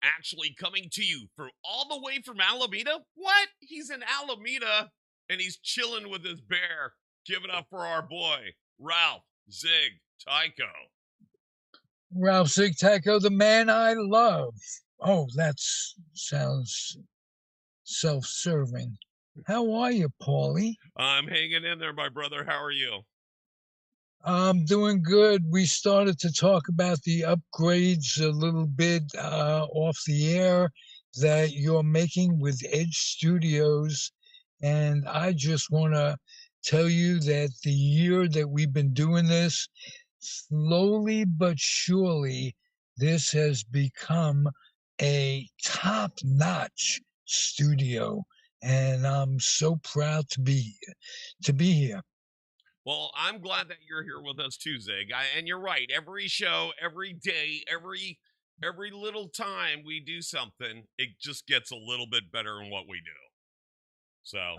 Actually coming to you for all the way from Alameda. What? He's in Alameda and he's chilling with his bear. Give it up for our boy, Ralph Zig Tycho. Ralph Zig Tycho, the man I love. Oh, that sounds self-serving. How are you, Paulie? I'm hanging in there, my brother. How are you? I'm doing good. We started to talk about the upgrades a little bit off the air that you're making with Edge Studios. And I just want to tell you that the year that we've been doing this, slowly but surely, this has become a top-notch studio. And I'm so proud to be here. Well, I'm glad that you're here with us too, Zig. And you're right. Every show, every day, every little time we do something, it just gets a little bit better in what we do. So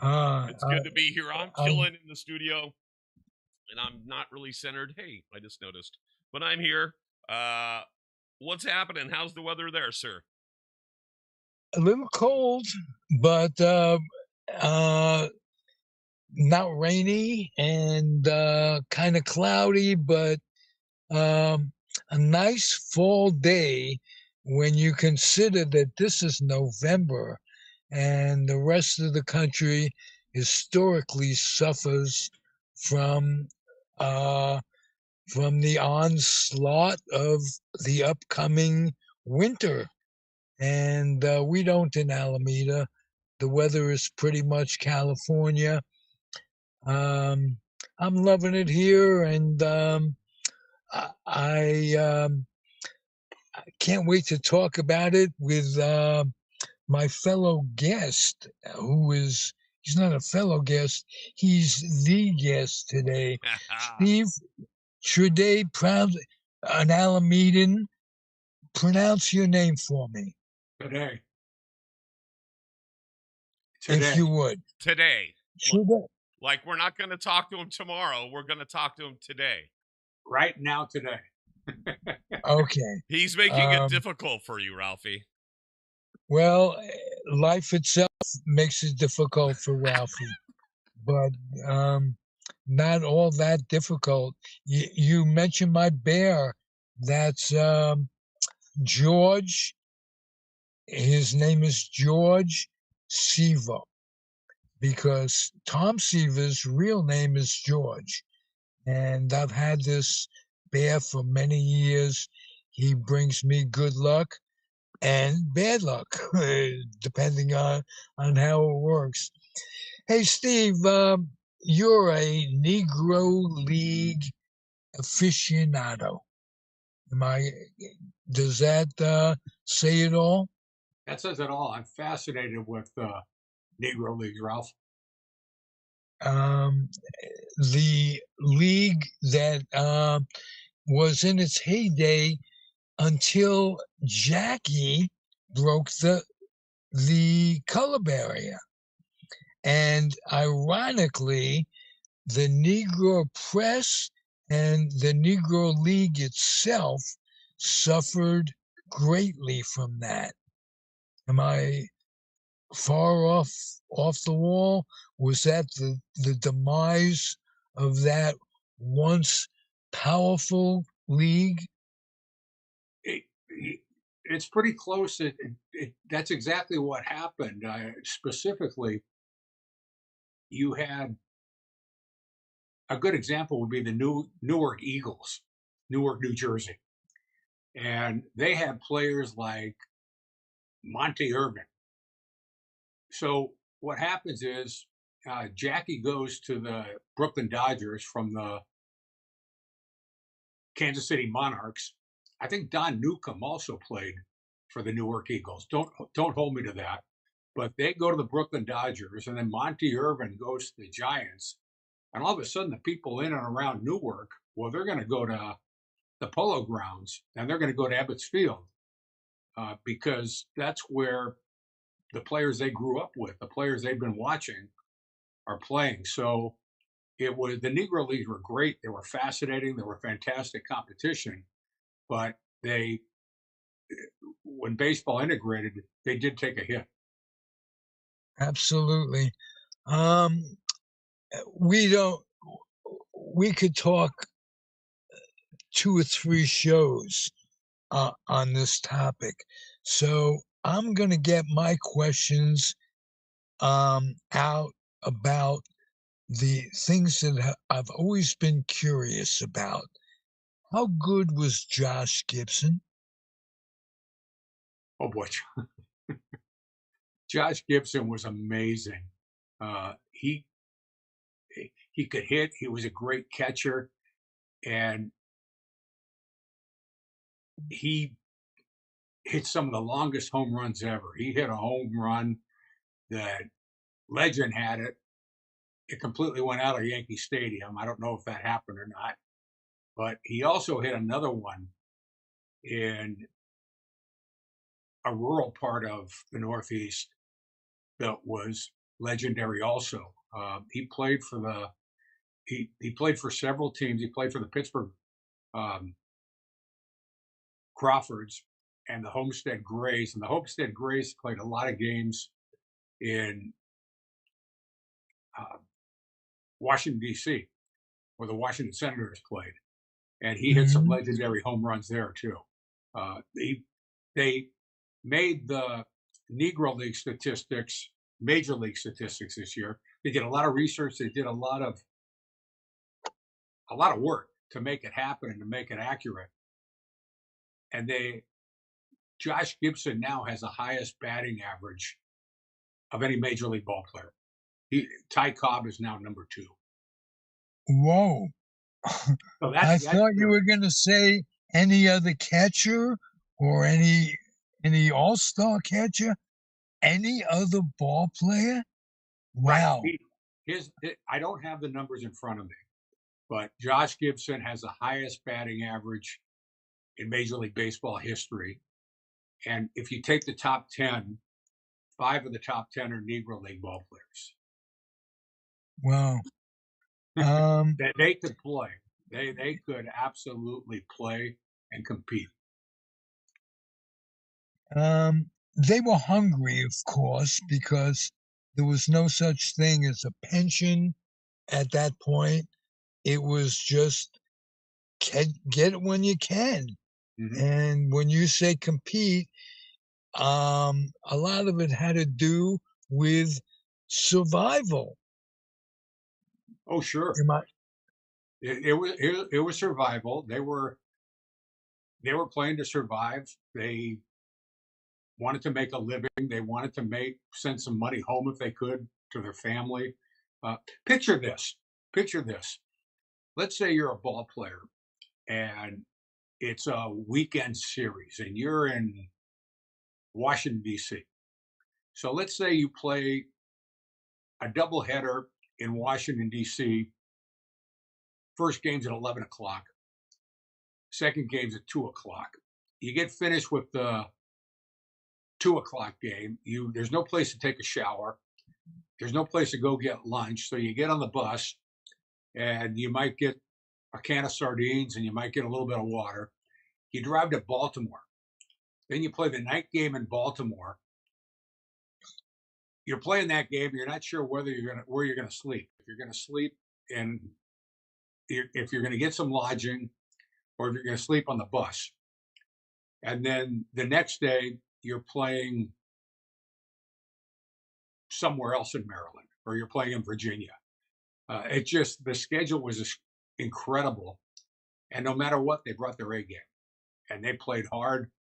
it's good to be here. I'm chilling in the studio, and I'm not really centered. Hey, I just noticed, but I'm here. What's happening? How's the weather there, sir? A little cold, but not rainy and kind of cloudy, but a nice fall day when you consider that this is November and the rest of the country historically suffers from the onslaught of the upcoming winter. And we don't in Alameda. The weather is pretty much California. I'm loving it here, and I can't wait to talk about it with my fellow guest, he's not a fellow guest, he's the guest today. Steve Trede, proud an Alamedan. Pronounce your name for me. Today. If you would. Today. Today. Like, we're not going to talk to him tomorrow. We're going to talk to him today. Right now, today. Okay. He's making it difficult for you, Ralphie. Well, life itself makes it difficult for Ralphie, but not all that difficult. You mentioned my bear. That's George. His name is George Seaver, because Tom Seaver's real name is George. And I've had this bear for many years. He brings me good luck and bad luck, depending on how it works. Hey, Steve, you're a Negro League aficionado. Does that say it all? That says it all. I'm fascinated with Negro Leagues, Ralph. The league that was in its heyday until Jackie broke the color barrier. And ironically, the Negro press and the Negro League itself suffered greatly from that. Am I far off the wall? Was that the demise of that once powerful league? It, it's pretty close. That's exactly what happened. Specifically, you had a good example would be the Newark Eagles, Newark, New Jersey, and they had players like Monte Irvin. So what happens is Jackie goes to the Brooklyn Dodgers from the Kansas City Monarchs. I think Don Newcomb also played for the Newark Eagles. Don't hold me to that. But they go to the Brooklyn Dodgers, and then Monte Irvin goes to the Giants. And all of a sudden, the people in and around Newark, well, they're going to go to the Polo Grounds, and they're going to go to Ebbets Field because that's where the players they grew up with, the players they've been watching, are playing. So it was the Negro Leagues were great. They were fascinating. They were fantastic competition, but they when baseball integrated, they did take a hit. Absolutely. Um, we don't. We could talk 2 or 3 shows on this topic, so I'm going to get my questions out about the things that I've always been curious about. How good was Josh Gibson? Oh boy, Josh Gibson was amazing. Uh, he he could hit. He was a great catcher, and he hit some of the longest home runs ever. He hit a home run that legend had it. It completely went out of Yankee Stadium. I don't know if that happened or not, but he also hit another one in a rural part of the Northeast that was legendary. Also, he played for the he played for several teams. He played for the Pittsburgh um, Crawfords and the Homestead Grays, and the Homestead Grays played a lot of games in uh, Washington D.C., where the Washington Senators played, and he hit some Mhm. legendary home runs there too. They made the Negro League statistics Major League statistics this year. They did a lot of research. They did a lot of work to make it happen and to make it accurate. And Josh Gibson now has the highest batting average of any Major League ball player. Ty Cobb is now number 2. Whoa. So I that's thought you were going to say any other catcher or any all-star catcher, any other ball player. right. Wow. I don't have the numbers in front of me, but Josh Gibson has the highest batting average in Major League Baseball history. And if you take the top 10, 5 of the top 10 are Negro League ball players. Wow. Um, They could play. They could absolutely play and compete. they were hungry, of course, because there was no such thing as a pension at that point. It was just get it when you can. Mm-hmm. And when you say compete, a lot of it had to do with survival. Oh, sure. Am I, It was survival. They were playing to survive. They wanted to make a living. They wanted to send some money home if they could to their family. Uh, picture this. Picture this. Let's say you're a ball player and it's a weekend series and you're in Washington D.C. So let's say you play a doubleheader in Washington D.C. First game's at 11 o'clock. Second game's at 2 o'clock. You get finished with the 2 o'clock game. There's no place to take a shower. There's no place to go get lunch. So you get on the bus and you might get a can of sardines and you might get a little bit of water. You drive to Baltimore. Then you play the night game in Baltimore. You're playing that game. You're not sure where you're gonna sleep. If you're gonna sleep in, if you're gonna get some lodging, or if you're gonna sleep on the bus. And then the next day you're playing somewhere else in Maryland, or you're playing in Virginia. It just the schedule was just incredible, and no matter what, they brought their A game, and they played hard,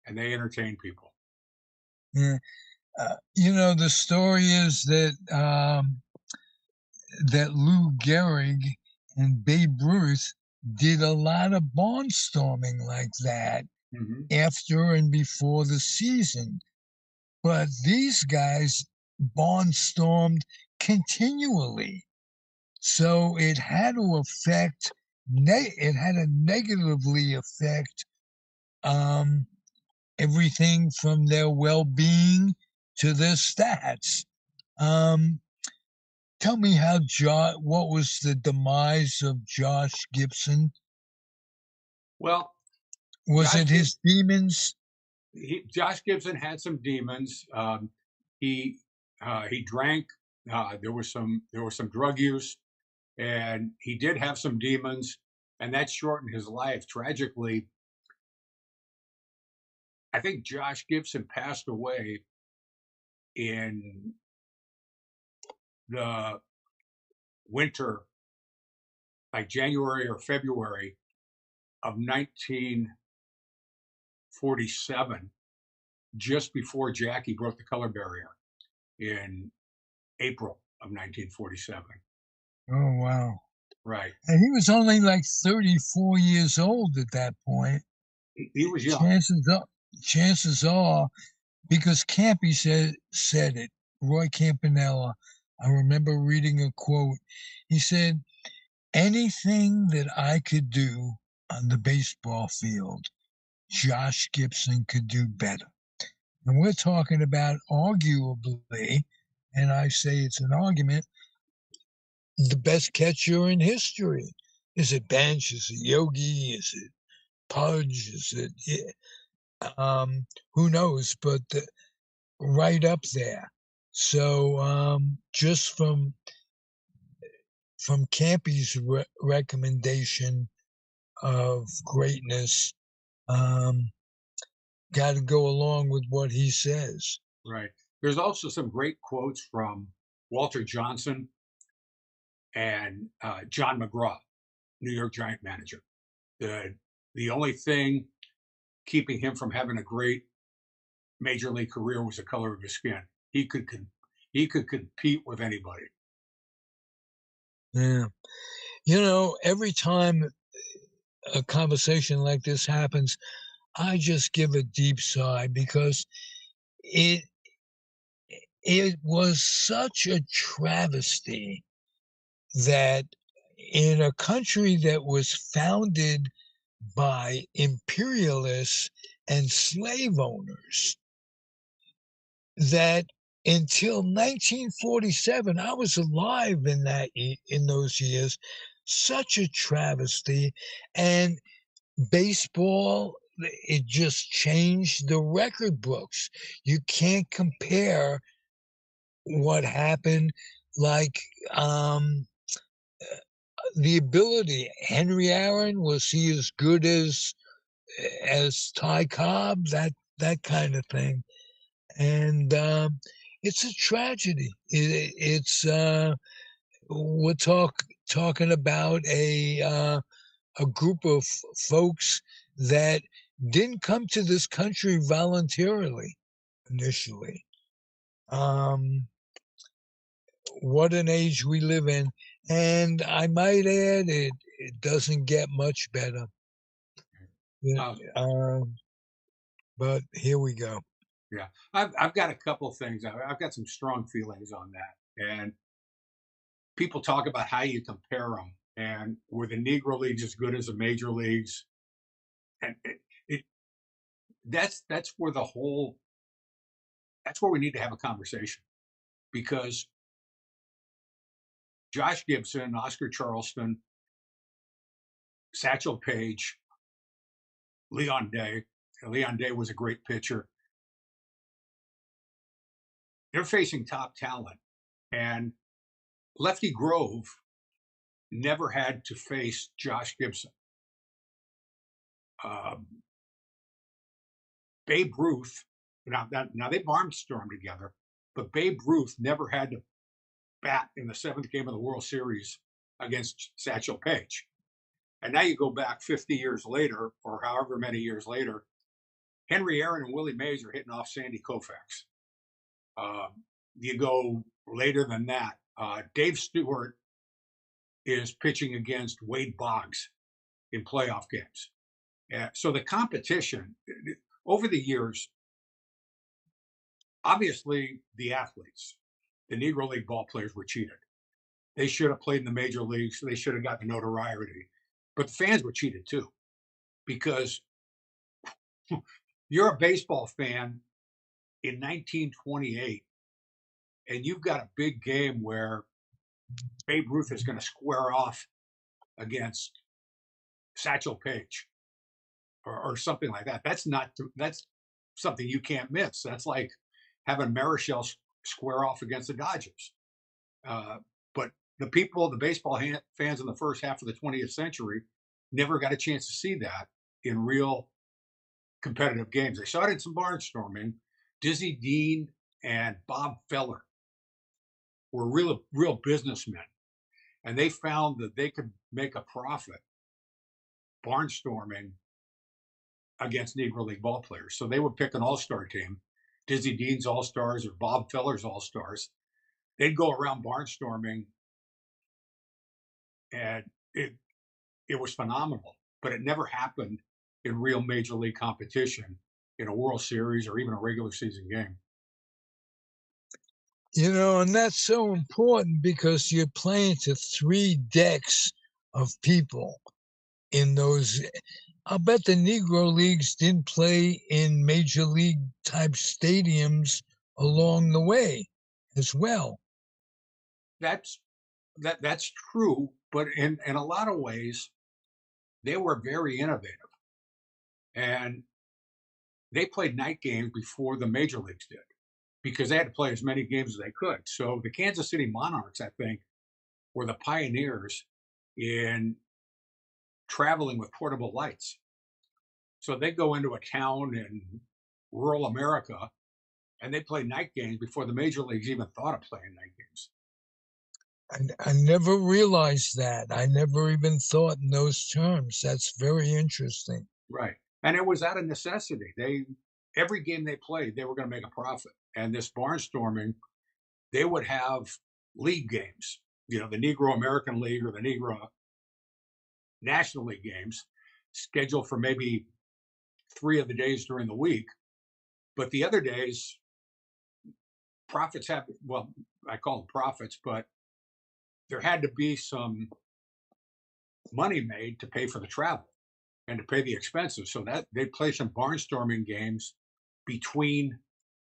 and they entertained people. Yeah. The story is that Lou Gehrig and Babe Ruth did a lot of barnstorming like that Mm-hmm. after and before the season. But these guys barnstormed continually. So it had to affect, it had to negatively affect um, everything from their well-being to their stats. Um, Tell me what was the demise of Josh Gibson? Well, Was Josh it Gibson, his demons? Josh Gibson had some demons. He he drank. There was some drug use, and he did have some demons, and that shortened his life tragically. I think Josh Gibson passed away in the winter, like January or February of 1947, just before Jackie broke the color barrier in April of 1947. Oh, wow. Right. And he was only like 34 years old at that point. He was young. Chances are, chances are, because Campy said it, Roy Campanella. I remember reading a quote. He said, anything that I could do on the baseball field, Josh Gibson could do better. And we're talking about arguably, and I say it's an argument, the best catcher in history. Is it Bench? Is it Yogi? Is it Pudge? Is it, who knows? But right up there. So just from Campy's recommendation of greatness, um, got to go along with what he says. Right. There's also some great quotes from Walter Johnson and John McGraw, New York Giant manager. The only thing keeping him from having a great major league career was the color of his skin. He could compete with anybody. Yeah. Every time a conversation like this happens, I just give a deep sigh because it it was such a travesty that in a country that was founded by imperialists and slave owners, that until 1947, I was alive in those years, such a travesty. And baseball, it just changed the record books. You can't compare what happened, like the ability. Henry Aaron, was he as good as Ty Cobb? That kind of thing. And it's a tragedy. We're talking about a group of folks that didn't come to this country voluntarily initially. What an age we live in. And I might add, it doesn't get much better. Yeah, Uh, but here we go. yeah, I've got a couple of things. I've got some strong feelings on that, and people talk about how you compare them, and were the Negro Leagues as good as the major leagues? And it that's where that's where we need to have a conversation, because Josh Gibson, Oscar Charleston, Satchel Paige, Leon Day, Leon Day was a great pitcher. They're facing top talent, and Lefty Grove never had to face Josh Gibson. Um, Babe Ruth, now they barnstormed together, but Babe Ruth never had to bat in the seventh game of the World Series against Satchel Paige. And now you go back 50 years later, or however many years later, Henry Aaron and Willie Mays are hitting off Sandy Koufax. You go later than that, Dave Stewart is pitching against Wade Boggs in playoff games. So the competition over the years, obviously the athletes, the Negro League ball players were cheated. They should have played in the major leagues. They should have gotten the notoriety. But the fans were cheated too, because you're a baseball fan in 1928, and you've got a big game where Babe Ruth is going to square off against Satchel Paige or something like that. That's something you can't miss. That's like having Marichal square off against the Dodgers. But the baseball fans in the first half of the 20th century never got a chance to see that in real competitive games. They saw it in some barnstorming. Dizzy Dean and Bob Feller were real businessmen, and they found that they could make a profit barnstorming against Negro League ball players. So they would pick an all-star team, Dizzy Dean's all-stars or Bob Feller's all-stars. They'd go around barnstorming, and it was phenomenal, but it never happened in real major league competition in a World Series or even a regular season game. And that's so important because you're playing to 3 decks of people in those. I'll bet the Negro Leagues didn't play in major league type stadiums along the way as well. That's true, but in a lot of ways, they were very innovative, and they played night games before the major leagues did, because they had to play as many games as they could. So the Kansas City Monarchs, I think, were the pioneers in traveling with portable lights. So they go into a town in rural America and they play night games before the major leagues even thought of playing night games. I never realized that. I never even thought in those terms. That's very interesting. Right. And it was out of necessity. Every game they played, they were going to make a profit. And this barnstorming, they would have league games, the Negro American League or the Negro National League games, scheduled for maybe 3 of the days during the week. But the other days, profits have, well, I call them profits, but there had to be some money made to pay for the travel and to pay the expenses. So that they play some barnstorming games between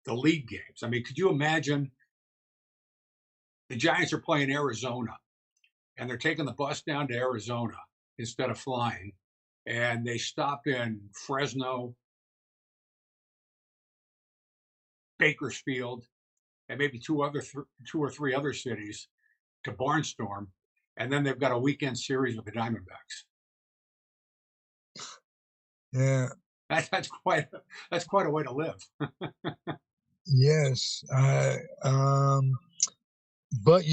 the league games. I mean, could you imagine the Giants are playing Arizona and they're taking the bus down to Arizona instead of flying, and they stop in Fresno, Bakersfield, and maybe 2 or 3 other cities to barnstorm, and then they've got a weekend series with the Diamondbacks. Yeah. That's quite a way to live. Yes. But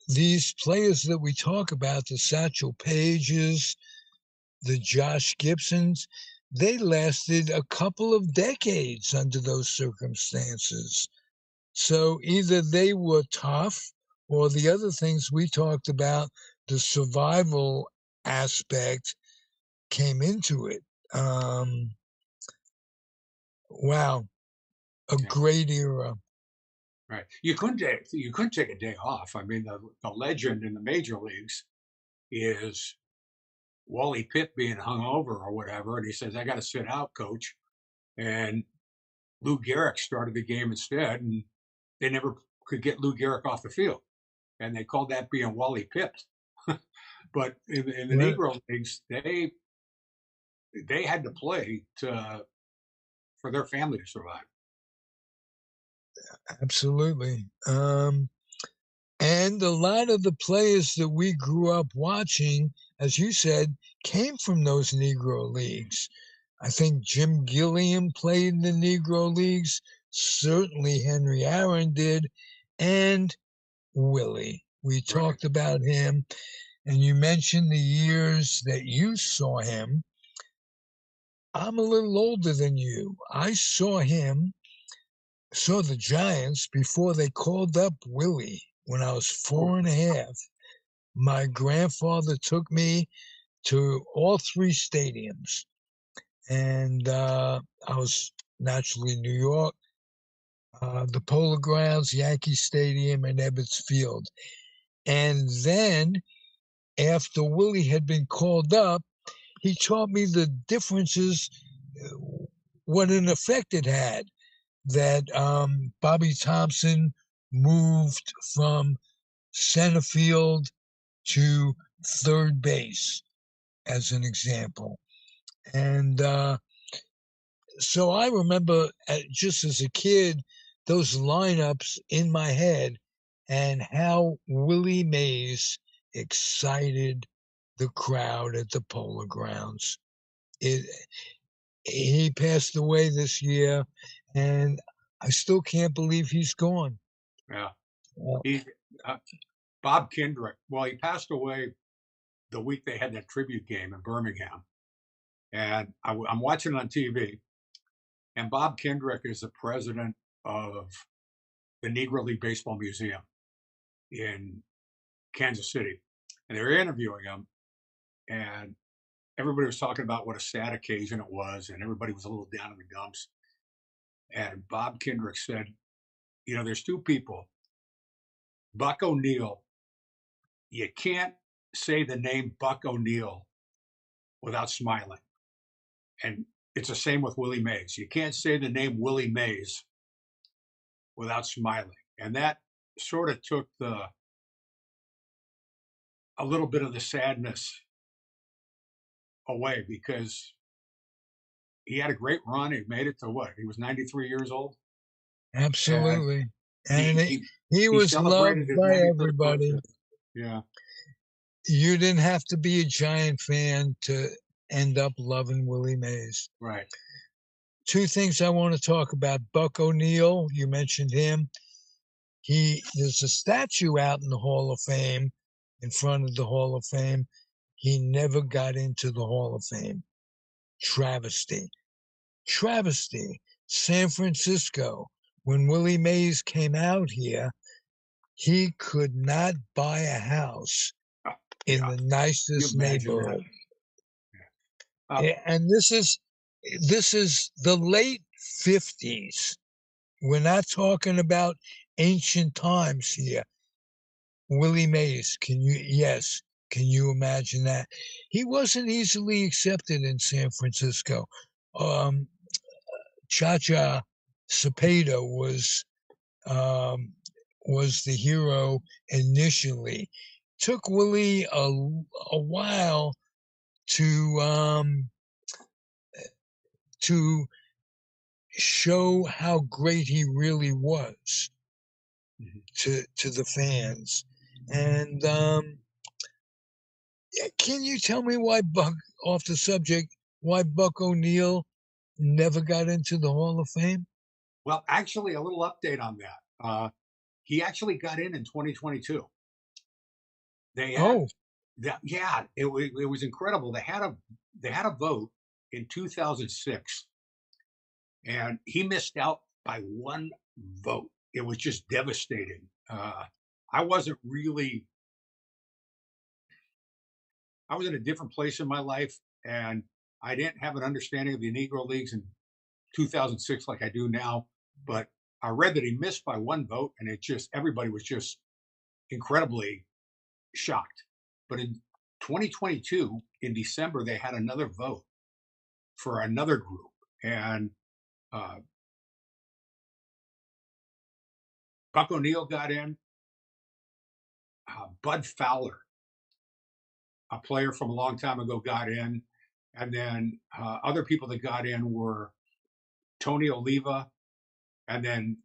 these players that we talk about, the Satchel Pages, the Josh Gibsons, they lasted a couple of decades under those circumstances. So either they were tough, or the other things we talked about, the survival aspect came into it. Wow, a great era. Right. You couldn't take a day off. I mean, the legend in the major leagues is Wally Pitt being hung over or whatever, and he says, "I got to sit out, coach." And Lou Gehrig started the game instead, and they never could get Lou Gehrig off the field, and they called that being Wally Pitt. But in the Negro leagues, they had to play to for their family to survive. Absolutely. And a lot of the players that we grew up watching, as you said, came from those Negro leagues. I think Jim Gilliam played in the Negro leagues. Certainly Henry Aaron did. And Willie. We Right. talked about him, and you mentioned the years that you saw him. I'm a little older than you. I saw the Giants before they called up Willie when I was Oh, 4.5. My grandfather took me to all three stadiums, and I was naturally in New York, the Polo Grounds, Yankee Stadium, and Ebbets Field. And then after Willie had been called up, he taught me the differences, uh, what an effect it had that Bobby Thompson moved from center field to third base, as an example. And so I remember just as a kid, those lineups in my head and how Willie Mays excited the crowd at the Polo Grounds. It, he passed away this year, and I still can't believe he's gone. yeah. Well, He, uh, Bob Kendrick. Well, he passed away the week they had that tribute game in Birmingham, and I'm watching it on TV. And Bob Kendrick is the president of the Negro League Baseball Museum in Kansas City, and they were interviewing him, and everybody was talking about what a sad occasion it was, and everybody was a little down in the dumps. And Bob Kendrick said, "You know, there's two people. Buck O'Neill. You can't say the name Buck O'Neill without smiling, and it's the same with Willie Mays. You can't say the name Willie Mays without smiling." And that sort of took a little bit of the sadness away because he had a great run. He made it to what? He was 93 years old, and absolutely. he And he, he he was celebrated loved his by 93rd everybody. birthday. Yeah, You didn't have to be a Giant fan to end up loving Willie Mays. right. Two things I want to talk about. Buck O'Neill, you mentioned him. There's a statue out in the Hall of Fame, in front of the Hall of Fame. He never got into the Hall of Fame. Travesty. Travesty. San Francisco. When Willie Mays came out here, he could not buy a house in Yeah, the you nicest imagine that. neighborhood. Uh, And this is the late 50s. We're not talking about ancient times here. Willie Mays, can you imagine that? He wasn't easily accepted in San Francisco. Um, Cha-Cha Cepeda was the hero initially. Took Willie a while to to show how great he really was mhm. to the fans. And can you tell me why off the subject, why Buck O'Neill never got into the Hall of Fame? Well, actually, a little update on that. He actually got in 2022. They had Oh, that. Yeah, it was incredible. They had a vote in 2006, and he missed out by one vote. It was just devastating. I wasn't really. I was in a different place in my life, and I didn't have an understanding of the Negro Leagues in 2006 like I do now. But I read that he missed by one vote, and it just everybody was just incredibly shocked. But in 2022, in December, they had another vote for another group, and uh, Buck O'Neill got in. Bud Fowler, a player from a long time ago, got in, and then other people that got in were Tony Oliva, and then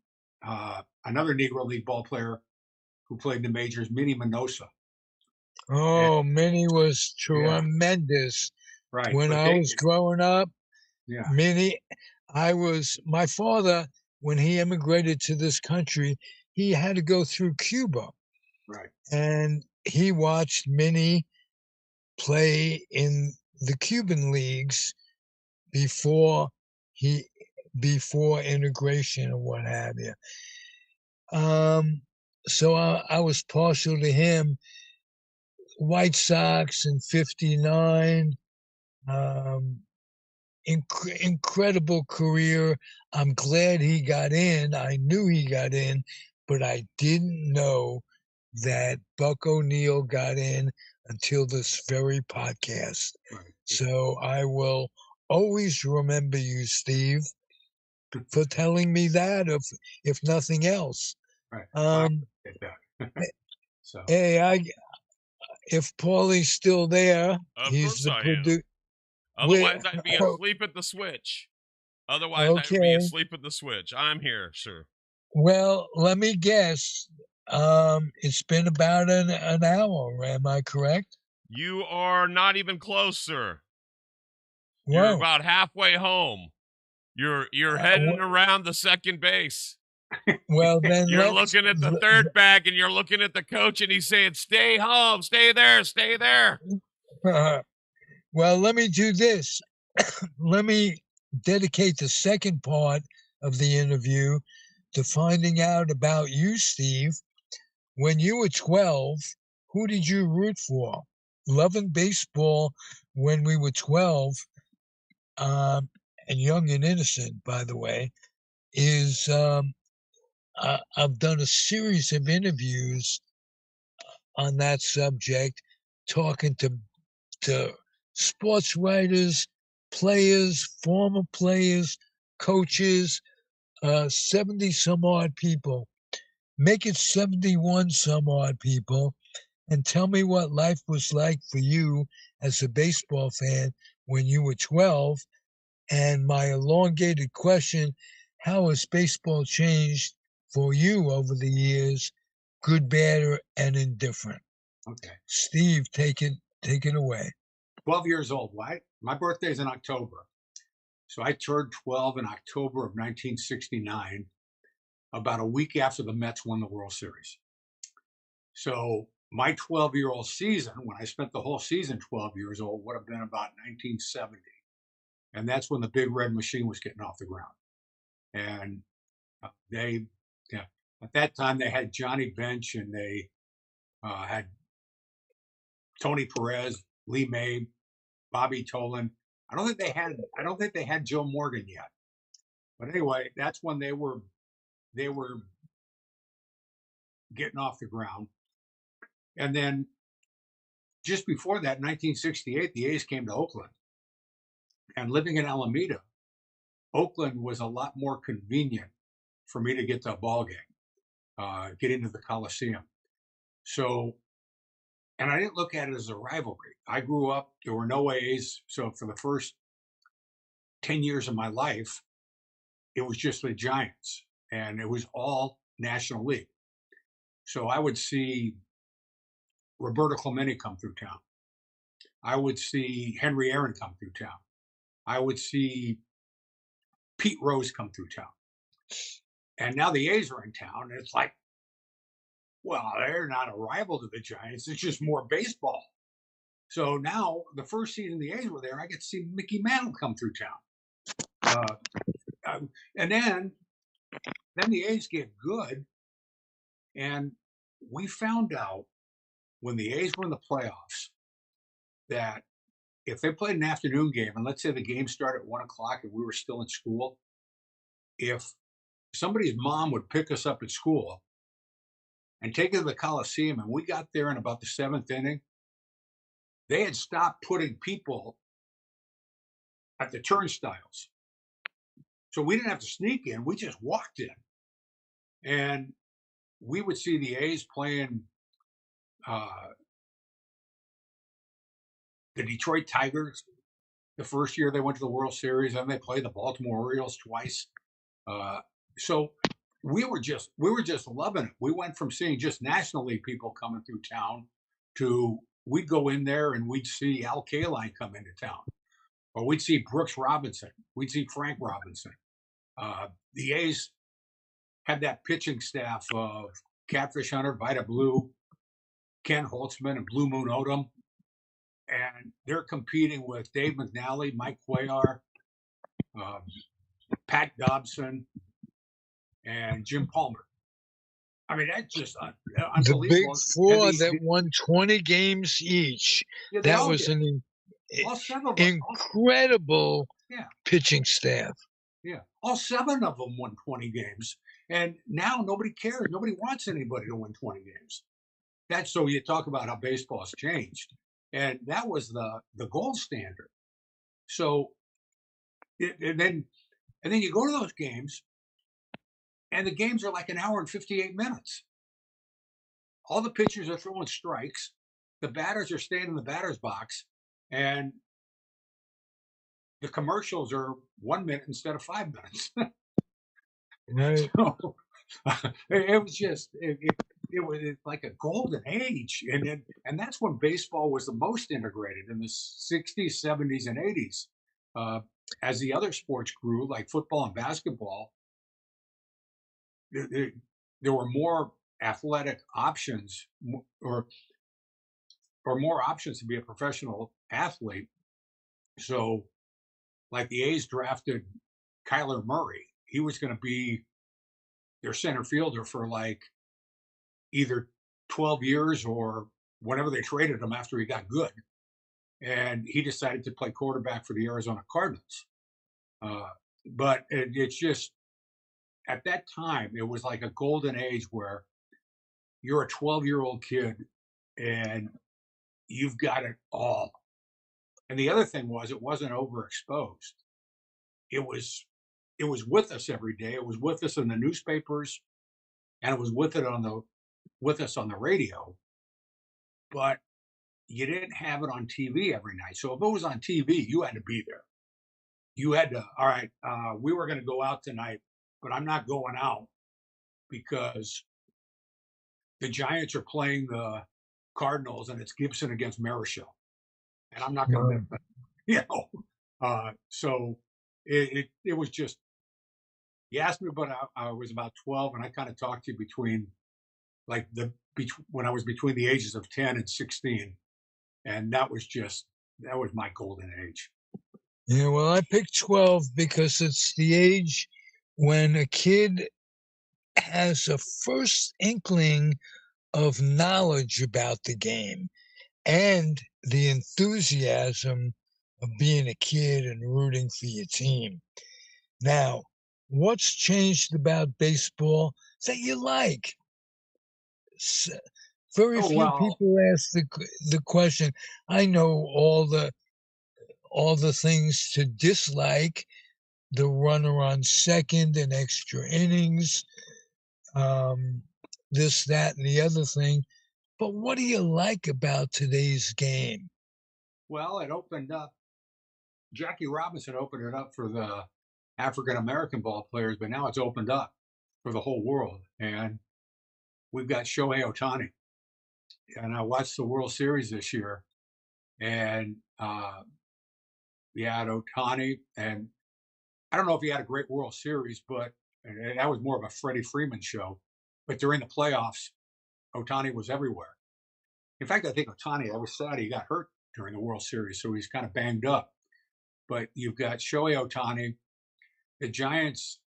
another Negro League ball player who played in the majors, Minnie Minosa. And, Oh, Minnie was yeah, tremendous. right. When But I was growing up, yeah, Minnie, my father, when he immigrated to this country, he had to go through Cuba, right, and he watched Minnie play in the Cuban leagues before he before integration or what have you. Um, so I was partial to him. White Sox in '59. Um, incredible career. I'm glad he got in. I knew he got in, but I didn't know that Buck O'Neill got in until this very podcast. right, So I will always remember you, Steve, for telling me that, if nothing else. right. Well, I Um, get that. So, hey, if Paulie's still there, Of he's course the I am. producer. Otherwise, I'd be asleep at the switch. Otherwise, I would be Okay. asleep at the switch. I'm here, sir. Well, let me guess. It's been about an hour. Am I correct? You are not even close, sir. You're Whoa. about halfway home. You're Uh, heading w- around the second base. well, then You're let's. looking at the third bag and you're looking at the coach and he's saying, "Stay home, stay there, stay there." Well, let me do this. Let me dedicate the second part of the interview to finding out about you, Steve. When you were 12, who did you root for? Loving baseball when we were 12, and young and innocent, by the way, is I've done a series of interviews on that subject, talking to sports writers, players, former players, coaches, 70 some odd people. Make it 71 some odd people, and tell me what life was like for you as a baseball fan when you were 12. And my elongated question, how has baseball changed for you over the years, good, bad, and indifferent? okay. Steve, take it away. 12 years old. Why? My birthday's in October. So I turned 12 in October of 1969, about a week after the Mets won the World Series. So my 12-year-old season, when I spent the whole season 12 years old, would have been about 1970. And that's when the big red machine was getting off the ground. And they, yeah, at that time, they had Johnny Bench and they had Tony Perez, Lee May, Bobby Tolan. I don't think they had Joe Morgan yet. But anyway, that's when they were getting off the ground. And then just before that, 1968, the A's came to Oakland. And living in Alameda, Oakland was a lot more convenient for me to get to a ball game, get into the Coliseum. So, and I didn't look at it as a rivalry. I grew up, there were no A's. So for the first 10 years of my life, it was just the Giants and it was all National League. So I would see Roberto Clemente come through town. I would see Henry Aaron come through town. I would see Pete Rose come through town. And now the A's are in town. And it's like, well, they're not a rival to the Giants. It's just more baseball. So now the first season the A's were there, I get to see Mickey Mantle come through town. And then the A's get good. And we found out when the A's were in the playoffs that if they played an afternoon game, and let's say the game started at 1 o'clock and we were still in school, if somebody's mom would pick us up at school and take us to the Coliseum, and we got there in about the seventh inning, they had stopped putting people at the turnstiles. So we didn't have to sneak in, we just walked in. And we would see the A's playing uh, the Detroit Tigers the first year they went to the World Series, and they played the Baltimore Orioles twice. Uh, so we were just loving it. We went from seeing just National League people coming through town to we'd go in there and we'd see Al Kaline come into town, or we'd see Brooks Robinson, we'd see Frank Robinson. The A's had that pitching staff of Catfish Hunter, Vida Blue, Ken Holtzman, and Blue Moon Odom, and they're competing with Dave McNally, Mike Cuellar, um, Pat Dobson, and Jim Palmer. I mean, that's just The Big unbelievable. And Four that won 20 games each. yeah, they That all was did. an All seven of them. incredible Yeah, pitching staff. yeah. All seven of them won 20 games. And now nobody cares. Nobody wants anybody to win 20 games. That's so you talk about how baseball's changed. And that was the gold standard. So and then you go to those games, and the games are like an hour and 58 minutes. All the pitchers are throwing strikes. The batters are staying in the batter's box, and the commercials are 1 minute instead of 5 minutes. Right. So it was just it was like a golden age, and that's when baseball was the most integrated in the 60s, 70s, and 80s. As the other sports grew, like football and basketball, there, there were more athletic options, or more options to be a professional athlete. So, like the A's drafted Kyler Murray, he was going to be their center fielder for like either 12 years or whenever they traded him after he got good. And he decided to play quarterback for the Arizona Cardinals. Uh, but it's just at that time, it was like a golden age where you're a 12-year-old kid and you've got it all. And the other thing was, it wasn't overexposed. It was it was with us every day. It was with us in the newspapers, and it was with us on the radio. But you didn't have it on TV every night. So if it was on TV, you had to be there. You had to. All right, we were going to go out tonight, but I'm not going out because the Giants are playing the Cardinals, and it's Gibson against Marichal, and I'm not going to miss Wow. that. You know, so it was just you asked me about I was about 12, and I kind of talked to you between like when I was between the ages of 10 and 16, and that was my golden age. Yeah, well, I picked 12 because it's the age when a kid has a first inkling of knowledge about the game and the enthusiasm of being a kid and rooting for your team. Now, what's changed about baseball that you like? S- Very Oh few well, people ask the question. I know all the things to dislike: the runner on second and extra innings, um, this, that, and the other thing. But what do you like about today's game? it opened up. Jackie Robinson opened it up for the African American ball players, but now it's opened up for the whole world. And we've got Shohei Ohtani. And I watched the World Series this year, and he had Ohtani, and I don't know if he had a great World Series, but and that was more of a Freddie Freeman show. But during the playoffs, Ohtani was everywhere. In fact, I think Ohtani, I was sad he got hurt during the World Series, so he's kind of banged up. But you've got Shohei Ohtani. The Giants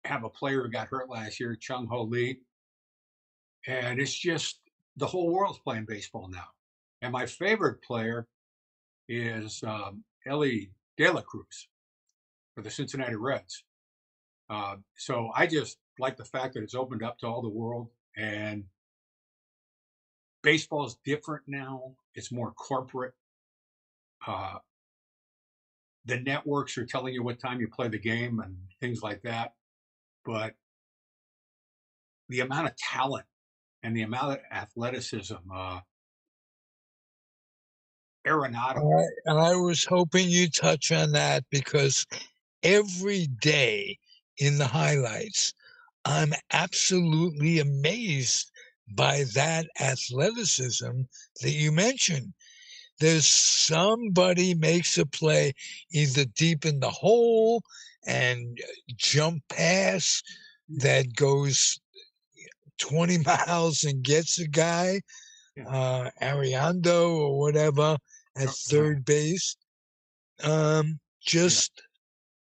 have a player who got hurt last year, Chung Ho Lee, and it's just the whole world's playing baseball now. And my favorite player is Ellie De La Cruz for the Cincinnati Reds. So I just like the fact that it's opened up to all the world, and baseball is different now. It's more corporate. Uh, the networks are telling you what time you play the game and things like that. But the amount of talent and the amount of athleticism, Arenado. I was hoping you'd touch on that because every day in the highlights, I'm absolutely amazed by that athleticism that you mentioned. There's somebody makes a play either deep in the hole and jump pass that goes 20 miles and gets a guy, Ariando or whatever at third base. Yeah, Just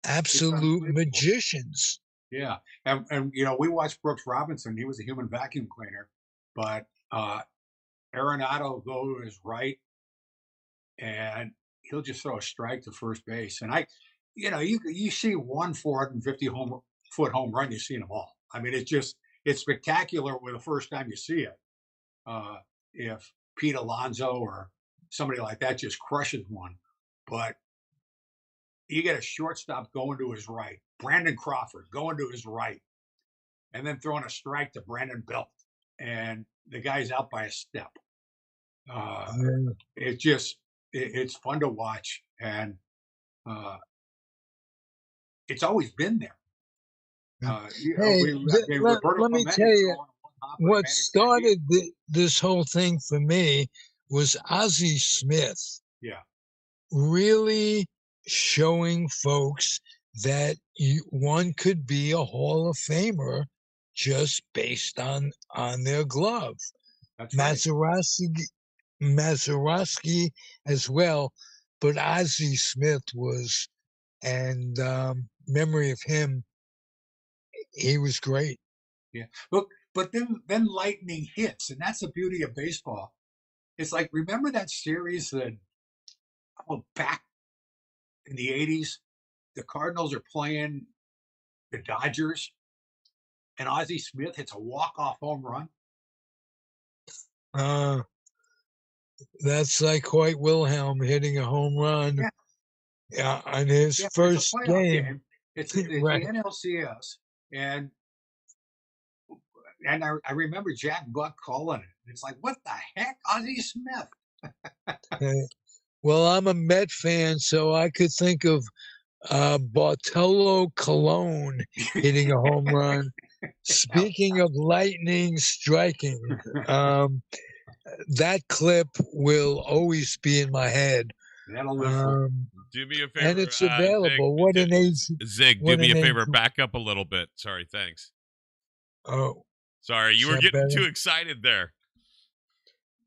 it's absolute unbelievable. magicians. Yeah, and we watched Brooks Robinson. He was a human vacuum cleaner, but Arenado will go to his right, and he'll just throw a strike to first base. And you see one 450 foot home run, you've seen them all. I mean, it's spectacular with the first time you see it. If Pete Alonso or somebody like that just crushes one, but you get a shortstop going to his right, Brandon Crawford going to his right, and then throwing a strike to Brandon Belt, and the guy's out by a step. Uh, Yeah. it's fun to watch, and uh, it's always been there. Hey, I mean, Roberto let me Clemente tell you, throwing one hop with what Manny Ramirez. started this whole thing for me was Ozzie Smith Yeah, really showing folks that one could be a Hall of Famer just based on their glove. that's right. Mazeroski as well, but Ozzie Smith was, and memory of him, he was great. Yeah, but then lightning hits, and that's the beauty of baseball. It's like, remember that series that back in the '80s, the Cardinals are playing the Dodgers, and Ozzie Smith hits a walk-off home run. Uh, that's like Hoyt Wilhelm hitting a home run, Yeah, on his yeah, but it's a first playoff game. game. It's the Right. NLCS, and I remember Jack Buck calling it. It's like, what the heck, Ozzie Smith? Uh, Well, I'm a Met fan, so I could think of Bartolo Colon hitting a home run. Speaking of lightning striking, um, that clip will always be in my head. That'll live for. Do me a And favor, it's Zig. available. What an age! Zig, do What me an a age! favor. Back up a little bit. Sorry, thanks. Oh, Sorry, you is were that getting better? too excited there.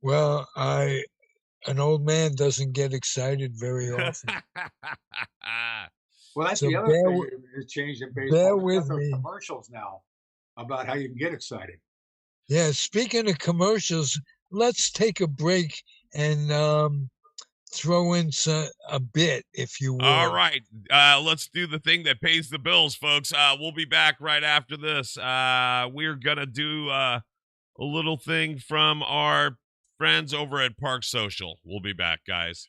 Well, an old man doesn't get excited very often, Well, that's so the other thing that has changed in bear baseball. They've got with those me. commercials now about how you can get excited. Yeah, speaking of commercials, let's take a break and throw in a bit, if you All would. right, let's do the thing that pays the bills, folks. We'll be back right after this. We're gonna do a little thing from our friends over at Park Social. We'll be back, guys.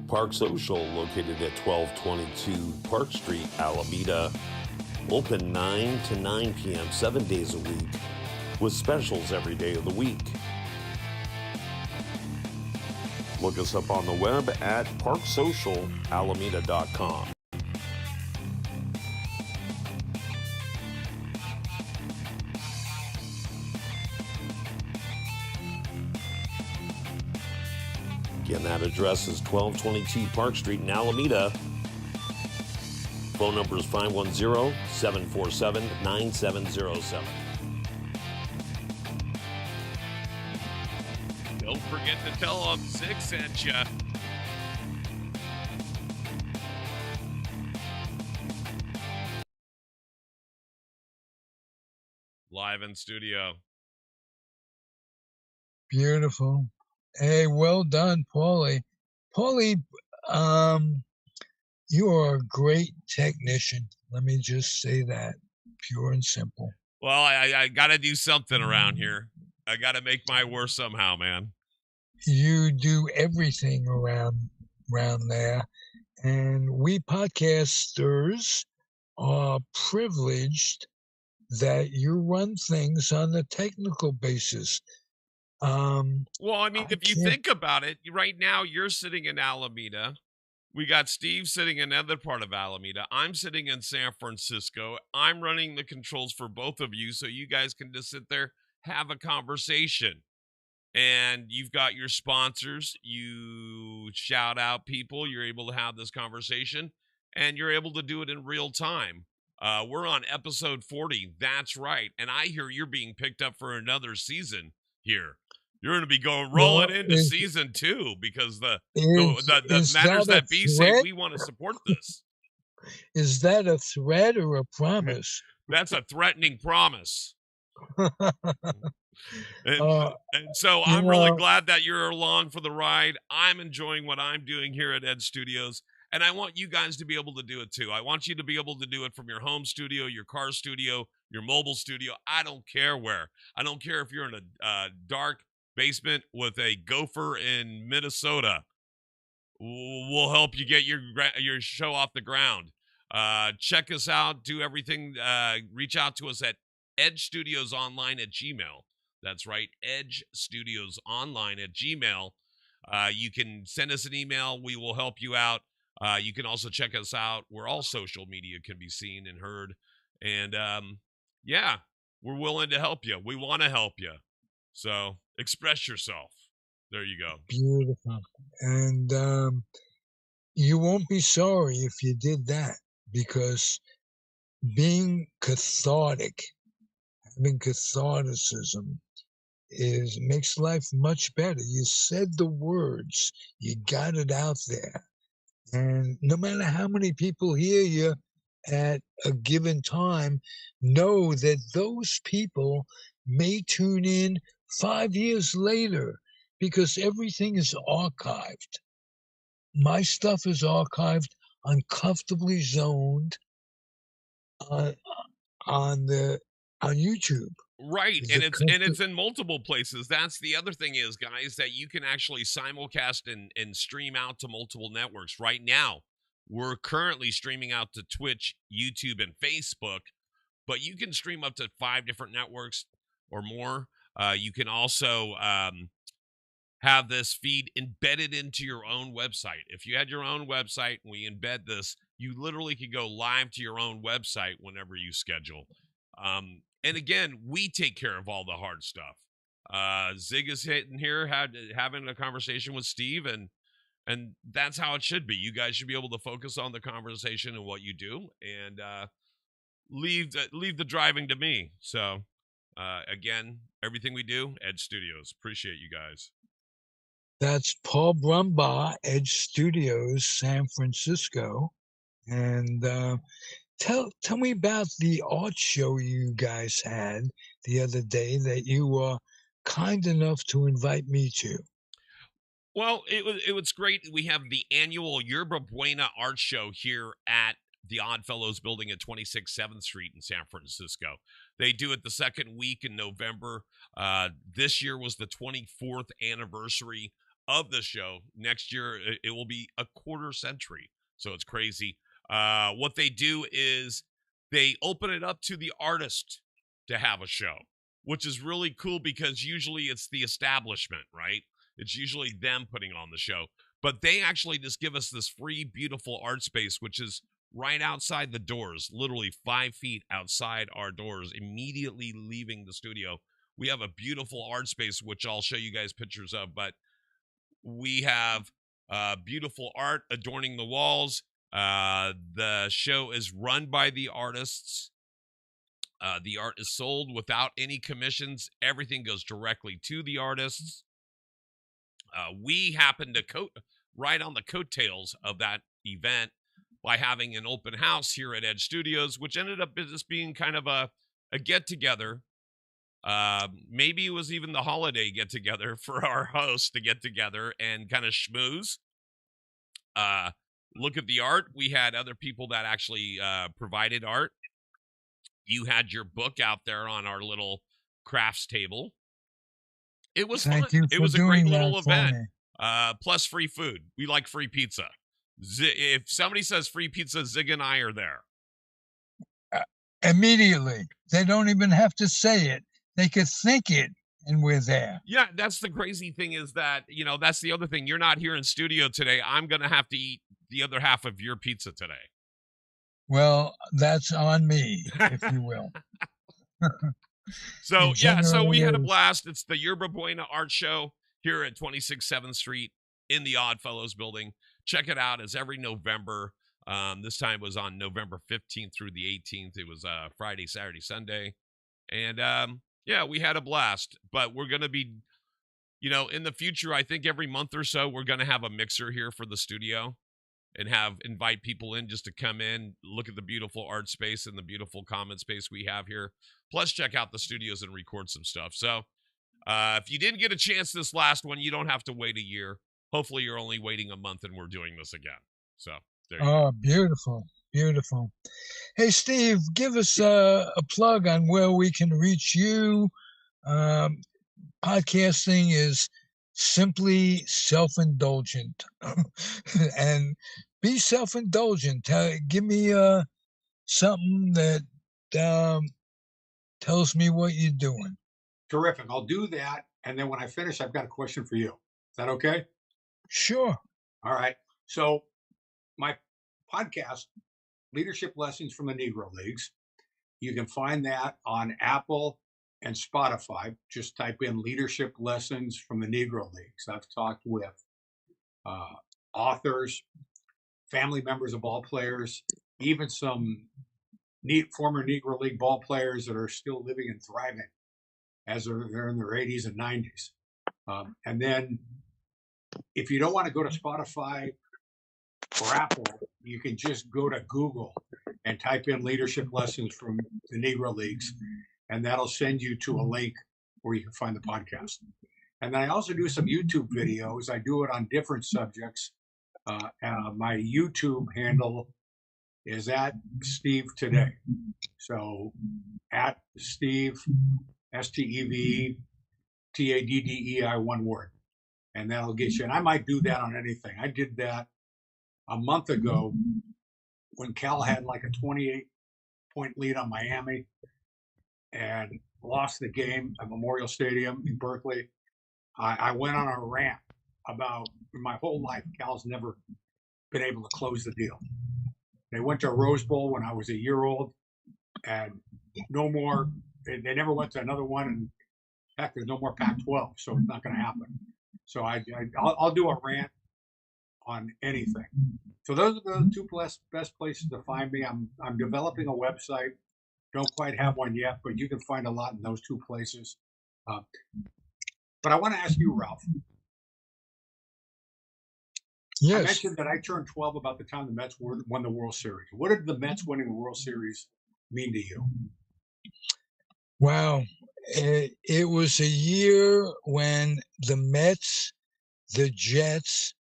Park Social, located at 1222 Park Street, Alameda. Open 9 to 9 p.m. 7 days a week, with specials every day of the week. Look us up on the web at parksocialalameda.com. Again, that address is 1222 Park Street in Alameda. Phone number is 510-747-9707. Don't forget to tell them Zig sent you. Live in studio. Beautiful. Hey, well done, Paulie. Paulie, you are a great technician. Let me just say that, pure and simple. Well, I got to do something around here. I got to make my worth somehow, man. You do everything around around there. And we podcasters are privileged that you run things on a technical basis. Well, I mean, I if you can't. think about it, right now you're sitting in Alameda. We got Steve sitting in another part of Alameda. I'm sitting in San Francisco. I'm running the controls for both of you so you guys can just sit there, have a conversation. And you've got your sponsors. You shout out people. You're able to have this conversation, and you're able to do it in real time. We're on episode 40. That's right. And I hear you're being picked up for another season here. You're going to be rolling Well, into season 2 because the is matters that a that be say threat? we want to support this. Is that a threat or a promise? That's a threatening promise. And, uh, and so you I'm really know, glad that you're along for the ride. I'm enjoying what I'm doing here at Ed Studios. And I want you guys to be able to do it too. I want you to be able to do it from your home studio, your car studio, your mobile studio. I don't care where. I don't care if you're in a dark basement with a gopher in Minnesota. We'll help you get your show off the ground. Check us out. Do everything. Reach out to us at edgestudiosonline@gmail. That's right, edgestudiosonline@gmail. You can send us an email. We will help you out. You can also check us out where all social media can be seen and heard. And yeah, we're willing to help you. We want to help you. So express yourself. There you go. beautiful. And you won't be sorry if you did that, because being cathartic, having catharticism, makes life much better. You said the words, you got it out there. And no matter how many people hear you at a given time, know that those people may tune in 5 years later, because everything is archived. My stuff is archived, uncomfortably zoned on on the on YouTube. Right, It's and a it's in multiple places. That's the other thing is, guys, that you can actually simulcast and stream out to multiple networks. Right now, we're currently streaming out to Twitch, YouTube, and Facebook, but you can stream up to 5 different networks or more. You can also have this feed embedded into your own website. If you had your own website and we embed this, you literally could go live to your own website whenever you schedule. And again, we take care of all the hard stuff. Zig is hitting here, having a conversation with Steve, and that's how it should be. You guys should be able to focus on the conversation and what you do, and leave the driving to me. So again, everything we do, Ed Studios. Appreciate you guys. That's Paul Brumbaugh, Edge Studios, San Francisco. And tell me about the art show you guys had the other day that you were kind enough to invite me to. Well, it was great. We have the annual Yerba Buena Art Show here at the Oddfellows building at 26 7th Street in San Francisco. They do it the second week in November. This year was the 24th anniversary of the show. Next year, it will be a quarter century. So it's crazy. What they do is they open it up to the artist to have a show, which is really cool because usually it's the establishment, right? It's usually them putting on the show. But they actually just give us this free, beautiful art space, which is right outside the doors, literally 5 feet outside our doors, immediately leaving the studio. We have a beautiful art space, which I'll show you guys pictures of, but we have beautiful art adorning the walls. The show is run by the artists. The art is sold without any commissions. Everything goes directly to the artists. We happen to right on the coattails of that event by having an open house here at Edge Studios, which ended up just being kind of a get-together. Maybe it was even the holiday get-together for our hosts to get together and kind of schmooze. Look at the art. We had other people that actually provided art. You had your book out there on our little crafts table. It was fun. Thank you It for was a great doing little that for event. me. plus free food. We like free pizza. If somebody says free pizza, Zig and I are there. Immediately. They don't even have to say it. They could think it, and we're there. Yeah, that's the crazy thing is that, that's the other thing. You're not here in studio today. I'm going to have to eat the other half of your pizza today. Well, that's on me, if you will. So, It yeah, so we had a generally is. blast. It's the Yerba Buena Art Show here at 26 7th Street in the Oddfellows building. Check it out. It's every November. This time was on November 15th through the 18th. It was Friday, Saturday, Sunday. And yeah, we had a blast. But we're going to be, in the future, I think every month or so, we're going to have a mixer here for the studio and invite people in just to come in, look at the beautiful art space and the beautiful comment space we have here. Plus, check out the studios and record some stuff. So if you didn't get a chance this last one, you don't have to wait a year. Hopefully, you're only waiting a month and we're doing this again. So there you go. Oh, beautiful, beautiful. Hey, Steve, give us a plug on where we can reach you. Podcasting is simply self-indulgent. And be self-indulgent. Give me something that tells me what you're doing. Terrific. I'll do that. And then when I finish, I've got a question for you. Is that okay? Sure. All right. So my podcast, Leadership Lessons from the Negro Leagues, you can find that on Apple and Spotify. Just type in Leadership Lessons from the Negro Leagues. I've talked with authors, family members of ball players, even some former Negro League ball players that are still living and thriving as they're in their 80s and 90s. And then if you don't want to go to Spotify or Apple, you can just go to Google and type in Leadership Lessons from the Negro Leagues, and that'll send you to a link where you can find the podcast. And then I also do some YouTube videos. I do it on different subjects. My YouTube handle is at Steve Today. So at Steve, STEVE, TADDEI, one word. And that'll get you. And I might do that on anything. I did that a month ago when Cal had like a 28-point lead on Miami and lost the game at Memorial Stadium in Berkeley. I went on a rant about my whole life. Cal's never been able to close the deal. They went to a Rose Bowl when I was a year old, and no more. They never went to another one, and heck, there's no more Pac-12, so it's not going to happen. So I'll do a rant on anything. So those are the two best places to find me. I'm developing a website. Don't quite have one yet, but you can find a lot in those two places. But I want to ask you, Ralph. Yes. I mentioned that I turned 12 about the time the Mets won the World Series. What did the Mets winning the World Series mean to you? Wow. It was a year when the Mets, the Jets,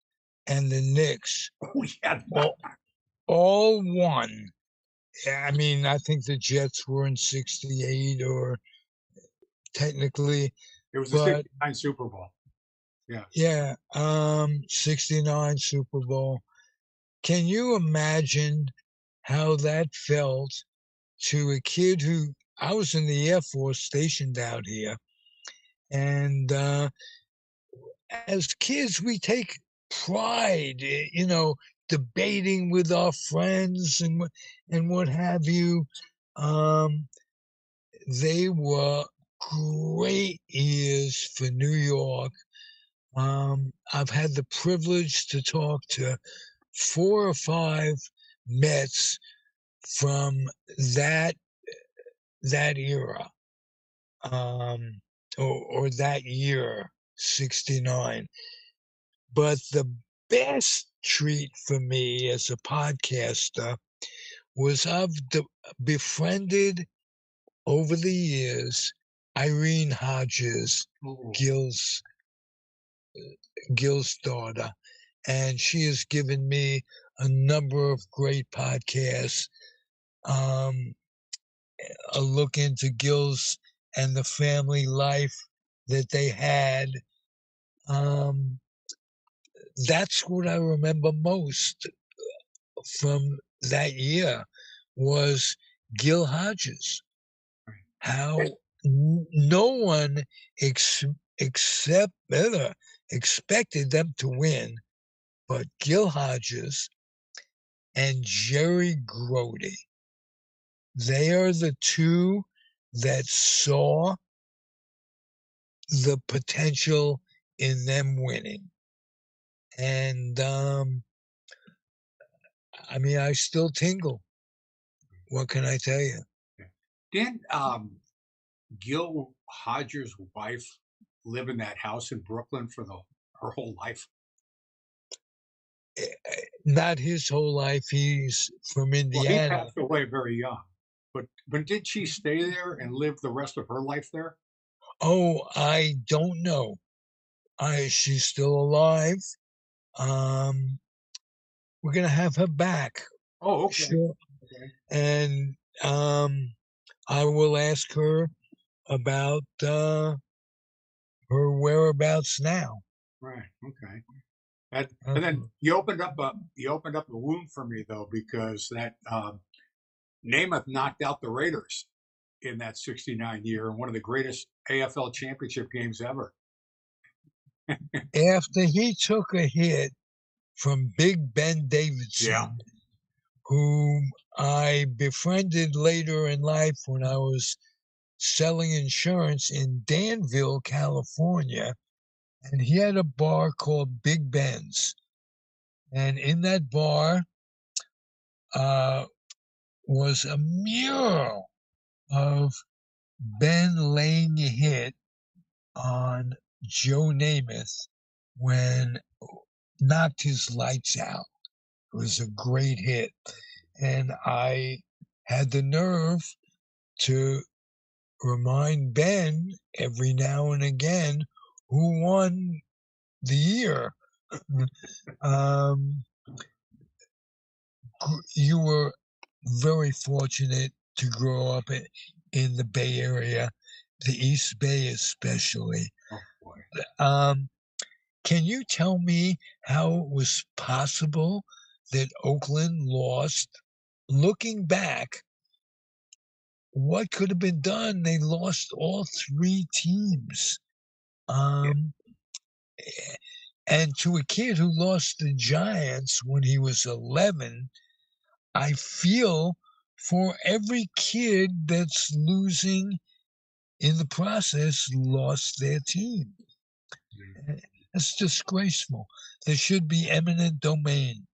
and the Knicks all won. I mean, I think the Jets were in 68 or technically. It was the 69 Super Bowl. Yeah. Yeah. 69 Super Bowl. Can you imagine how that felt to a kid who, I was in the Air Force stationed out here. And as kids, we take pride, debating with our friends and what have you. They were great years for New York. I've had the privilege to talk to 4 or 5 Mets from that era, or that year, 69. But the best treat for me as a podcaster was I've befriended over the years Irene Hodges, Gil's daughter, and she has given me a number of great podcasts. A look into Gil's and the family life that they had. that's what I remember most from that year was Gil Hodges. How no one expected them to win, but Gil Hodges and Jerry Grody. They are the two that saw the potential in them winning. And I mean, I still tingle. What can I tell you? Didn't Gil Hodges' wife live in that house in Brooklyn for her whole life? Not his whole life. He's from Well, he Indiana. passed away very young. But did she stay there and live the rest of her life there? Oh, I don't know. She's still alive. We're gonna have her back. Oh, okay. Sure. Okay. And I will ask her about her whereabouts now. Right. Okay. And then you opened up a wound for me though, because that Namath knocked out the Raiders in that '69 year, one of the greatest AFL championship games ever. After he took a hit from Big Ben Davidson, Yeah. whom I befriended later in life when I was selling insurance in Danville, California, and he had a bar called Big Ben's. And in that bar was a mural of Ben laying a hit on Joe Namath when knocked his lights out. It was a great hit. And I had the nerve to remind Ben every now and again who won the year. You were very fortunate to grow up in the Bay Area, the East Bay especially. Oh boy. Can you tell me how it was possible that Oakland lost? Looking back, what could have been done? They lost all three teams. And to a kid who lost the Giants when he was 11, I feel for every kid that's losing in the process, lost their team. It's disgraceful. There should be eminent domain,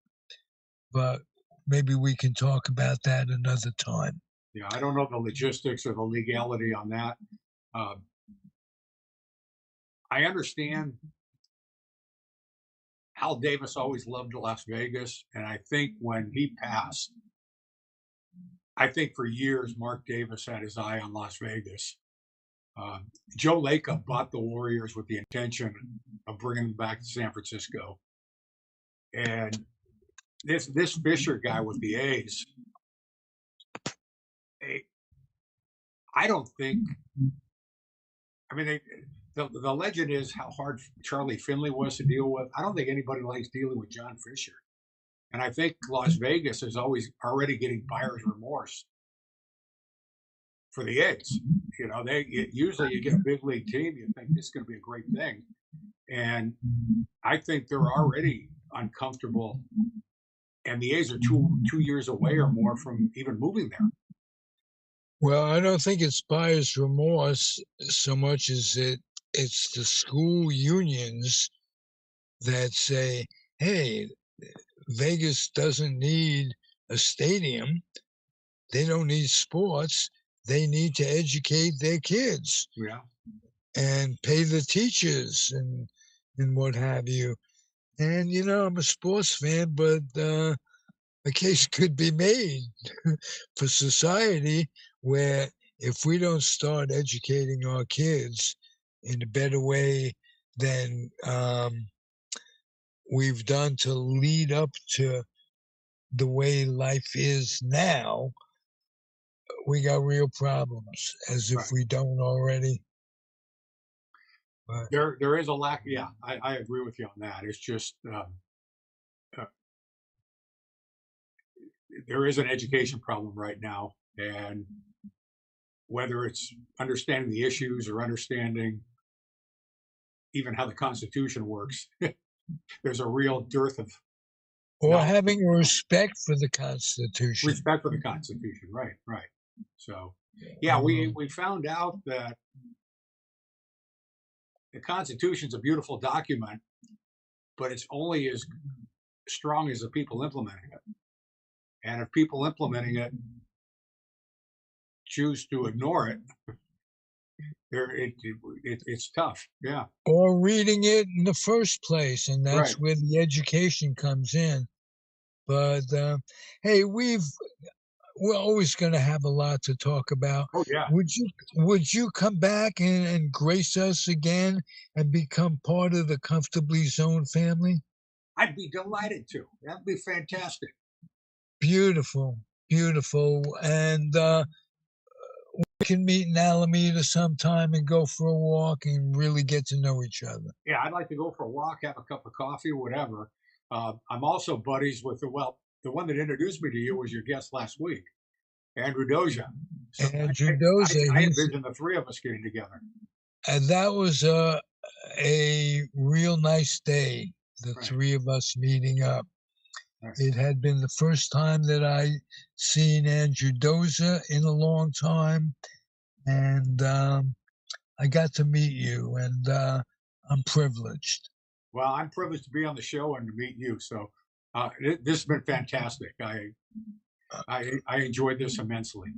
but maybe we can talk about that another time. Yeah, I don't know the logistics or the legality on that. I understand Al Davis always loved Las Vegas, and I think when he passed, I think for years Mark Davis had his eye on Las Vegas. Joe Lacob bought the Warriors with the intention of bringing them back to San Francisco, and this Fisher guy with the A's, I don't think. I mean, the legend is how hard Charlie Finley was to deal with. I don't think anybody likes dealing with John Fisher, and I think Las Vegas is already getting buyer's remorse for the A's. You know, usually you get a big league team, you think this is going to be a great thing, and I think they're already uncomfortable, and the A's are two years away or more from even moving there. Well, I don't think it's buyer's remorse so much as it's the school unions that say, hey, Vegas doesn't need a stadium. They don't need sports. They need to educate their kids. Yeah. And pay the teachers and what have you. And, you know, I'm a sports fan, but a case could be made for society where if we don't start educating our kids in a better way than we've done to lead up to the way life is now, we got real problems, as if we don't already. But There is a lack. Yeah, I agree with you on that. It's just uh, there is an education problem right now, and whether it's understanding the issues or understanding even how the Constitution works, there's a real dearth of or knowledge, having a respect for the Constitution. respect for the Constitution. Right, right. So, yeah, Um, we found out that the Constitution's a beautiful document, but it's only as strong as the people implementing it. And if people implementing it choose to ignore it, it's tough. Yeah, or reading it in the first place, and right. that's where the education comes in. But hey, we're always going to have a lot to talk about. Oh yeah, Would you come back and grace us again and become part of the Comfortably Zone family? I'd be delighted to. That'd be fantastic. Beautiful, beautiful. And we can meet in Alameda sometime and go for a walk and really get to know each other. Yeah, I'd like to go for a walk, have a cup of coffee, whatever. I'm also buddies with the one that introduced me to you was your guest last week, Andrew Doja. So Andrew Doza, I envision the three of us getting together. and that was a real nice day, the Right. three of us meeting up. Right. It had been the first time that I seen Andrew Doza in a long time, and I got to meet you, and I'm privileged. Well, I'm privileged to be on the show and to meet you. So this has been fantastic. I enjoyed this immensely.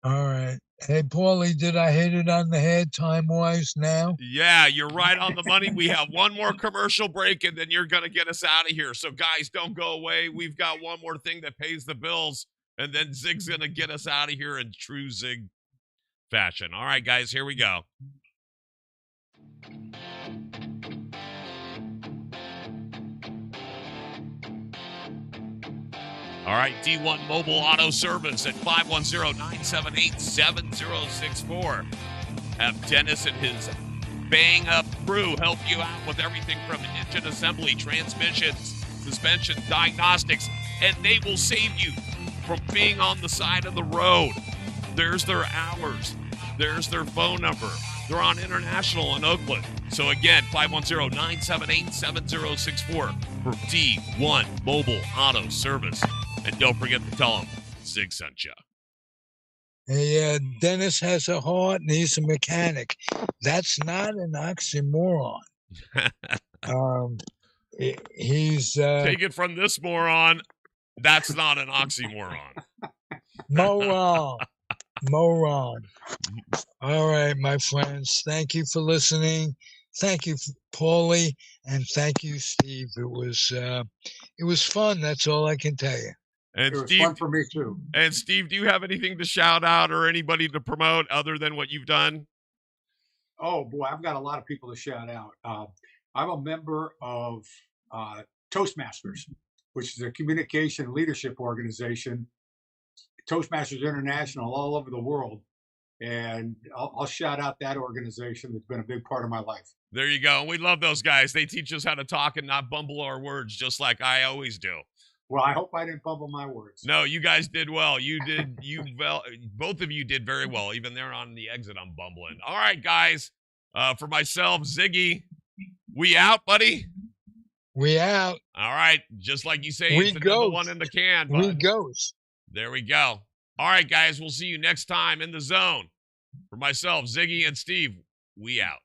All right. Hey, Paulie, did I hit it on the head time-wise now? Yeah, you're right on the money. We have one more commercial break, and then you're going to get us out of here. So, guys, don't go away. We've got one more thing that pays the bills, and then Zig's going to get us out of here in true Zig fashion. All right, guys, here we go. All right, D1 Mobile Auto Service at 510-978-7064. Have Dennis and his bang-up crew help you out with everything from engine assembly, transmissions, suspension, diagnostics, and they will save you from being on the side of the road. There's their hours. There's their phone number. They're on International in Oakland. So again, 510-978-7064 for D1 Mobile Auto Service. And don't forget to tell them Zig sent you. Hey, Dennis has a heart and he's a mechanic. That's not an oxymoron. He's Take it from this moron. That's not an oxymoron. moron. Moron. All right, my friends. Thank you for listening. Thank you, Paulie, and thank you, Steve. It was fun. That's all I can tell you. And It was Steve, fun for me too. And Steve, do you have anything to shout out or anybody to promote other than what you've done? Oh boy, I've got a lot of people to shout out. I'm a member of Toastmasters, which is a communication leadership organization, Toastmasters International, all over the world. And I'll shout out that organization that's been a big part of my life. There you go. We love those guys. They teach us how to talk and not bumble our words, just like I always do. Well, I hope I didn't bumble my words. No, you guys did well. Both of you did very well. Even there on the exit, I'm bumbling. All right, guys. For myself, Ziggy, we out, buddy? We out. All right. Just like you say, We it's goes. another one in the can. We bud. goes. There we go. All right, guys. We'll see you next time in the zone. For myself, Ziggy, and Steve, we out.